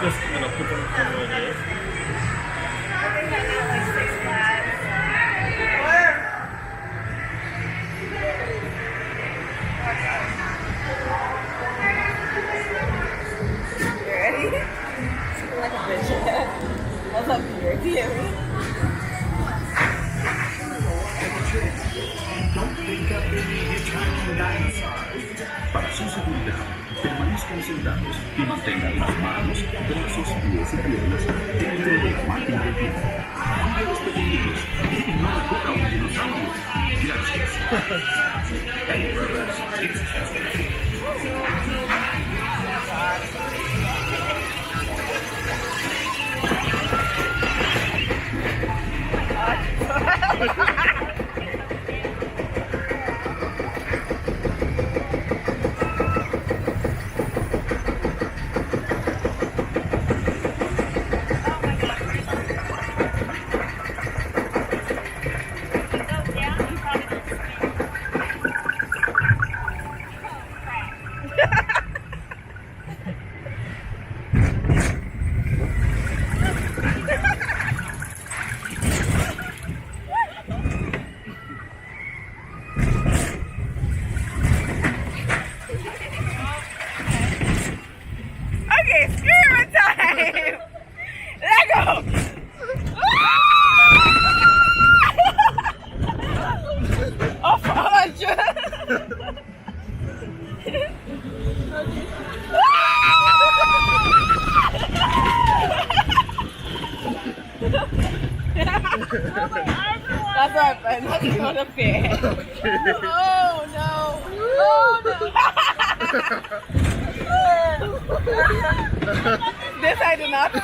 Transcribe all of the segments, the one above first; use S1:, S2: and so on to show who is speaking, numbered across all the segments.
S1: Just put them over there.
S2: What's up here? Do you hear me?
S3: Don't think up any hitchhiking dinosaurs. Para su seguridad, permanezcan sentados y mantengan las manos, brazos, pies y piernas dentro de la máquina del tiempo. Cuide los pequeñitos y no toca un dinosaurio. Gracias. Hey, brothers, it's Chester.
S2: That's our friend. Let's go to bed. Oh no! Oh no! This I did not see.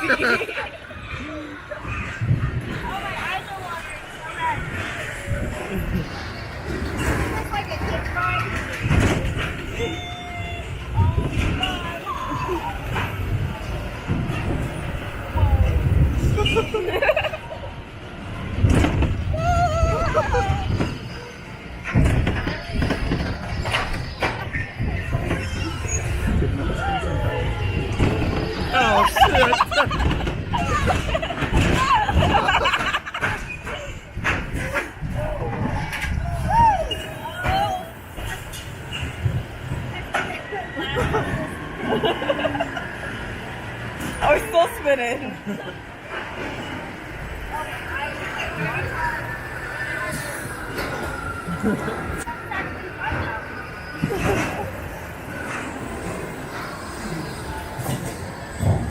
S1: Oh shit!
S2: Oh, it's still spinning.